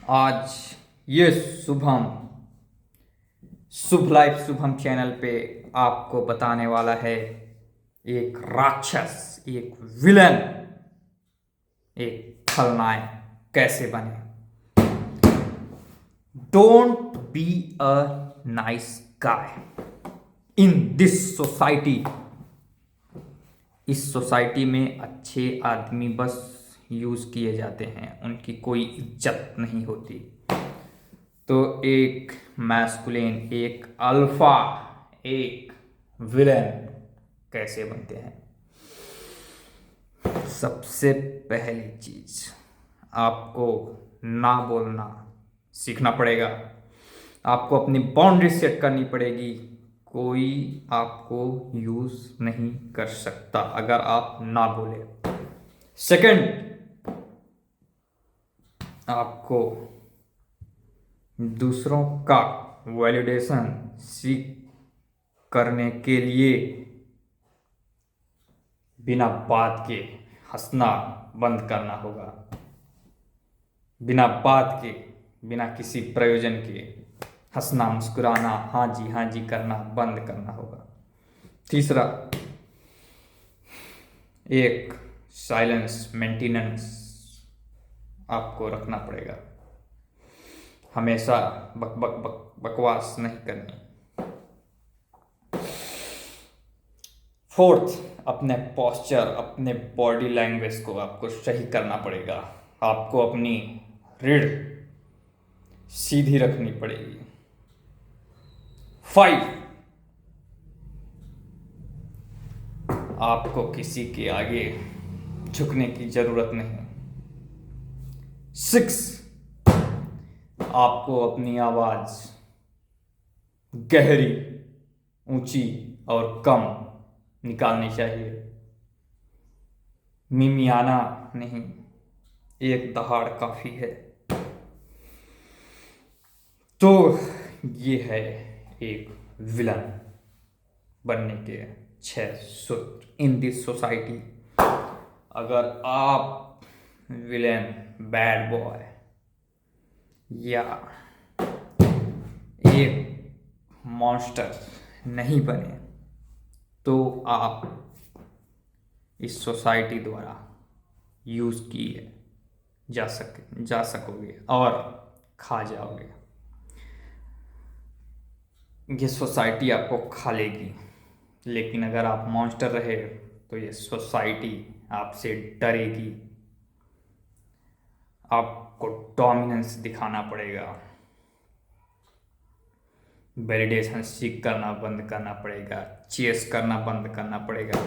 आज ये शुभ life Shubham channel पे आपको बताने वाला है एक राक्षस, एक विलन, एक खलनायक कैसे बने। Don't be a nice guy in this society. इस सोसाइटी में अच्छे आदमी बस यूज किए जाते हैं, उनकी कोई इज्जत नहीं होती। तो एक मैस्कुलिन, एक अल्फा, एक विलेन कैसे बनते हैं। सबसे पहली चीज, आपको ना बोलना सीखना पड़ेगा। आपको अपनी बाउंड्री सेट करनी पड़ेगी। कोई आपको यूज नहीं कर सकता अगर आप ना बोले। सेकंड, आपको दूसरों का वैलिडेशन सीख करने के लिए बिना बात के हंसना बंद करना होगा। बिना बात के, बिना किसी प्रयोजन के हंसना, मुस्कुराना, हाँ जी करना बंद करना होगा। तीसरा, एक साइलेंस मेंटेनेंस आपको रखना पड़ेगा। हमेशा बकवास नहीं करनी। फोर्थ, अपने पोस्चर, अपने बॉडी लैंग्वेज को आपको सही करना पड़ेगा। आपको अपनी रीढ़ सीधी रखनी पड़ेगी। 5, आपको किसी के आगे झुकने की जरूरत नहीं। 6, आपको अपनी आवाज गहरी, ऊंची और कम निकालनी चाहिए। मिमियाना नहीं, एक दहाड़ काफी है। तो ये है एक विलन बनने के 6 सूत्र इन दिस सोसाइटी। अगर आप विलेन, बैड बॉय या एक मॉन्स्टर नहीं बने तो आप इस सोसाइटी द्वारा यूज किए जा सकोगे और खा जाओगे। ये सोसाइटी आपको खा लेगी। लेकिन अगर आप मॉन्स्टर रहे तो ये सोसाइटी आपसे डरेगी। आपको डोमिनेंस दिखाना पड़ेगा। वैलिडेशन सीख करना बंद करना पड़ेगा। चेस करना बंद करना पड़ेगा।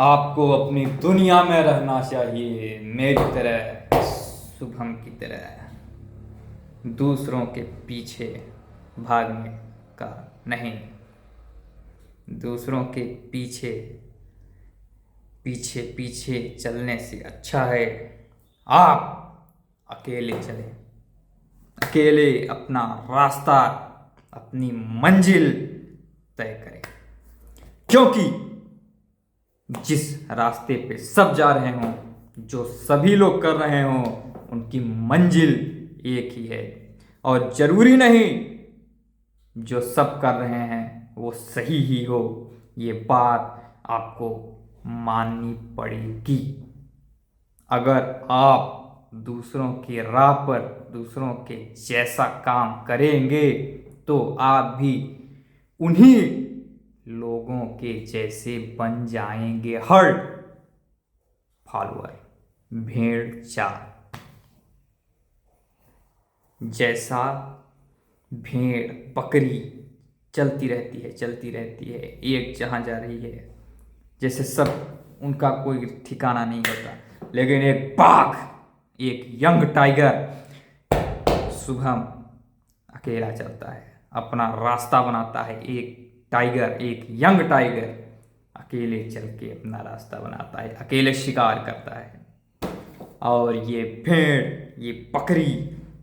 आपको अपनी दुनिया में रहना चाहिए, मेरी तरह, शुभम की तरह। दूसरों के पीछे भागने का नहीं। दूसरों के पीछे पीछे पीछे चलने से अच्छा है आप अकेले चलें। अकेले अपना रास्ता, अपनी मंजिल तय करें। क्योंकि जिस रास्ते पे सब जा रहे हों, जो सभी लोग कर रहे हों, उनकी मंजिल एक ही है। और जरूरी नहीं जो सब कर रहे हैं वो सही ही हो। ये बात आपको माननी पड़ेगी। अगर आप दूसरों की राह पर दूसरों के जैसा काम करेंगे तो आप भी उन्हीं लोगों के जैसे बन जाएंगे। हर्ड फॉलोअर, भेड़ चाल। जैसा भेड़ बकरी चलती रहती है एक जहां जा रही है, जैसे सब उनका कोई ठिकाना नहीं होता। लेकिन एक बाघ, एक यंग टाइगर शुभम अकेला चलता है, अपना रास्ता बनाता है। एक टाइगर, एक यंग टाइगर अकेले चल के अपना रास्ता बनाता है, अकेले शिकार करता है। और ये भेड़, ये बकरी,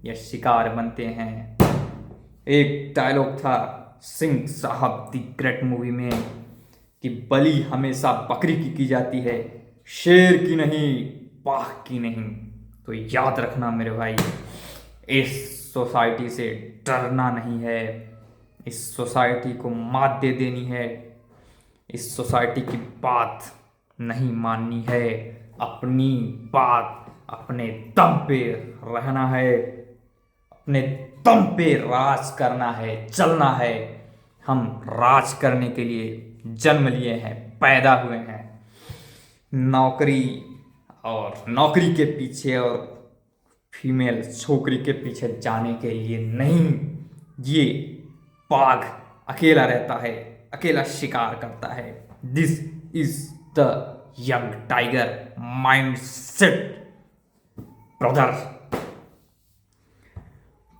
ये शिकार बनते हैं। एक डायलॉग था सिंह साहब दी ग्रेट मूवी में कि बलि हमेशा बकरी की जाती है, शेर की नहीं, बाघ की नहीं। तो याद रखना मेरे भाई, इस सोसाइटी से डरना नहीं है, इस सोसाइटी को मात दे देनी है, इस सोसाइटी की बात नहीं माननी है, अपनी बात अपने दम पे रहना है, अपने दम पे राज करना है, चलना है। हम राज करने के लिए जन्म लिए हैं, पैदा हुए हैं। नौकरी और नौकरी के पीछे और फीमेल छोकरी के पीछे जाने के लिए नहीं। ये बाघ अकेला रहता है, अकेला शिकार करता है। This is the young tiger mind set brother.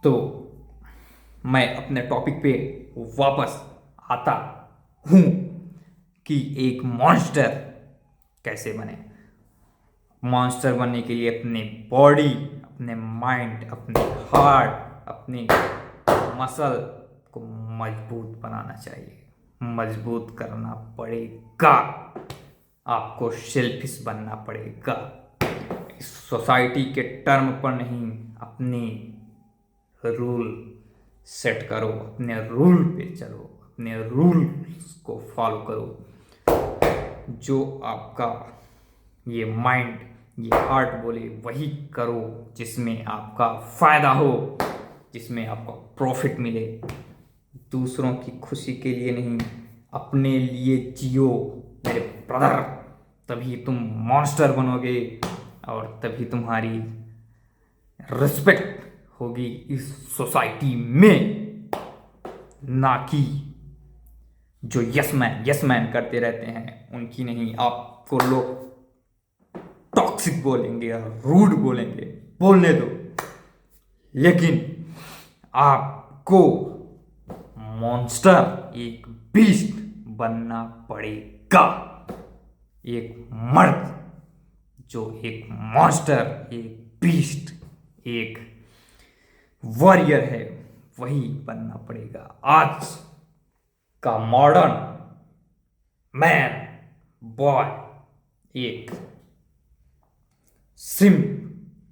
तो मैं अपने टॉपिक पे वापस आता हूं कि एक मॉन्स्टर कैसे बने। मॉन्स्टर बनने के लिए अपने बॉडी, अपने माइंड, अपने हार्ट, अपने मसल को मजबूत बनाना चाहिए, मजबूत करना पड़ेगा। आपको सेल्फिश बनना पड़ेगा, इस सोसाइटी के टर्म पर नहीं, अपनी रूल सेट करो, अपने रूल पे चलो, अपने रूल्स को फॉलो करो। जो आपका ये माइंड, ये हार्ट बोले वही करो, जिसमें आपका फायदा हो, जिसमें आपको प्रॉफिट मिले। दूसरों की खुशी के लिए नहीं, अपने लिए जियो मेरे ब्रदर। तभी तुम मॉन्स्टर बनोगे और तभी तुम्हारी रिस्पेक्ट होगी इस सोसाइटी में। ना कि जो यस मैन करते रहते हैं उनकी नहीं। आपको लोग टॉक्सिक बोलेंगे, रूड बोलेंगे, बोलने दो, लेकिन आपको मॉन्स्टर, एक बीस्ट बनना पड़ेगा। एक मर्द जो एक मॉन्स्टर, एक बीस्ट, एक वॉरियर है, वही बनना पड़ेगा। आज का मॉडर्न मैन बॉय एक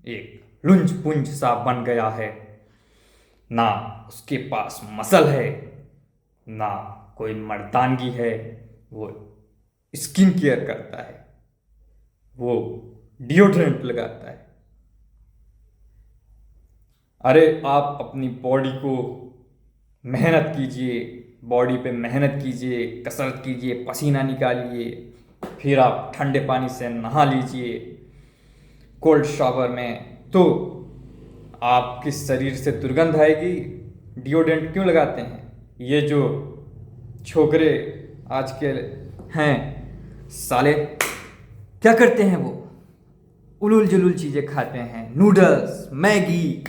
एक लुंज पुंज सा बन गया है। ना उसके पास मसल है, ना कोई मर्दानगी है। वो स्किन केयर करता है, वो डिओड्रेंट लगाता है। अरे आप अपनी बॉडी को मेहनत कीजिए, बॉडी पे मेहनत कीजिए, कसरत कीजिए, पसीना निकालिए, फिर आप ठंडे पानी से नहा लीजिए कोल्ड शावर में, तो आपके शरीर से दुर्गंध आएगी। डिओड्रेंट क्यों लगाते हैं? ये जो छोकरे आज के हैं साले, क्या करते हैं? वो उलूल जुलूल चीज़ें खाते हैं, नूडल्स, मैगी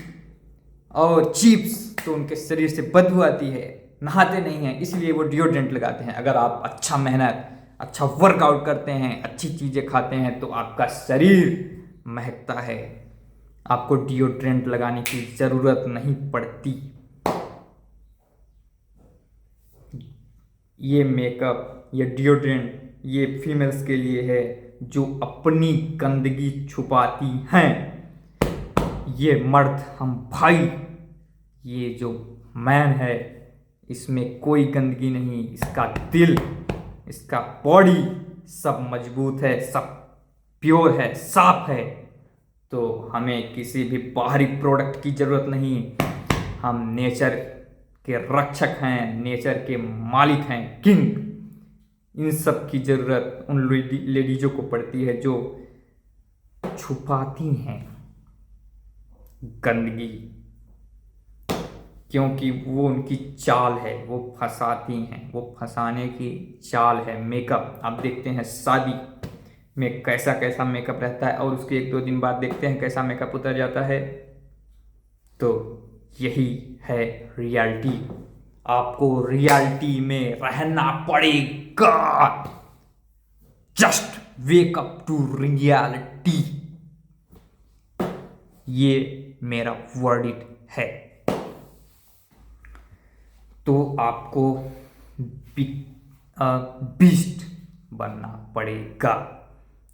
और चिप्स, तो उनके शरीर से बदबू आती है, नहाते नहीं हैं, इसलिए वो डिओड्रेंट लगाते हैं। अगर आप अच्छा मेहनत, अच्छा वर्कआउट करते हैं, अच्छी चीज़ें खाते हैं, तो आपका शरीर महकता है, आपको डिओड्रेंट लगाने की ज़रूरत नहीं पड़ती। ये मेकअप, ये डिओड्रेंट, ये फीमेल्स के लिए है जो अपनी गंदगी छुपाती हैं। ये मर्द, हम भाई, ये जो मैन है, इसमें कोई गंदगी नहीं। इसका दिल, इसका बॉडी सब मजबूत है, सब प्योर है, साफ है। तो हमें किसी भी बाहरी प्रोडक्ट की ज़रूरत नहीं। हम नेचर के रक्षक हैं, नेचर के मालिक हैं, किंग। इन सब की ज़रूरत उन लेडीज़ों को पड़ती है जो छुपाती हैं गंदगी, क्योंकि वो उनकी चाल है, वो फंसाती हैं, वो फंसाने की चाल है। मेकअप आप देखते हैं शादी में कैसा कैसा मेकअप रहता है, और उसके 1-2 दिन बाद देखते हैं कैसा मेकअप उतर जाता है। तो यही है रियलिटी। आपको रियलिटी में रहना पड़ेगा। Just wake up to reality. ये मेरा वर्डिट है। तो आपको बीस्ट बनना पड़ेगा।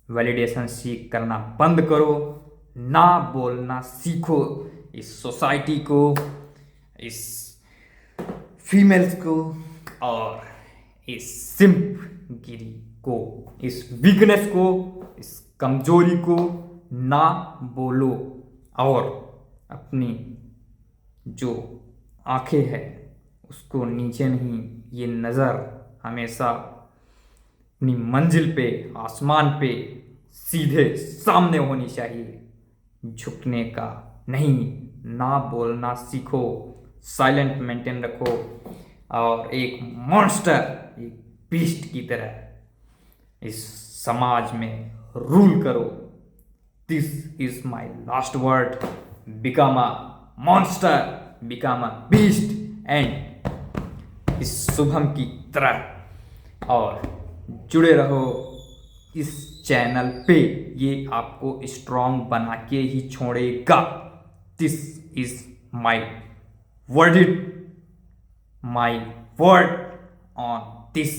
वैलिडेशन सीख करना बंद करो, ना बोलना सीखो इस सोसाइटी को, इस फीमेल्स को और इस सिंप गिरी को, इस वीकनेस को, इस कमजोरी को ना बोलो। और अपनी जो आंखें हैं उसको नीचे नहीं, ये नज़र हमेशा अपनी मंजिल पे, आसमान पे सीधे सामने होनी चाहिए, झुकने का नहीं। ना बोलना सीखो, साइलेंट मेंटेन रखो और एक मॉन्स्टर, एक बीस्ट की तरह इस समाज में रूल करो। This is my last word. Become a monster, become a beast and इस शुभम की तरह। और जुड़े रहो इस चैनल पे, ये आपको स्ट्रॉन्ग बना के ही छोड़ेगा। This is my verdict, my word on this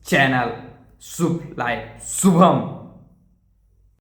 channel Shubh life Shubham.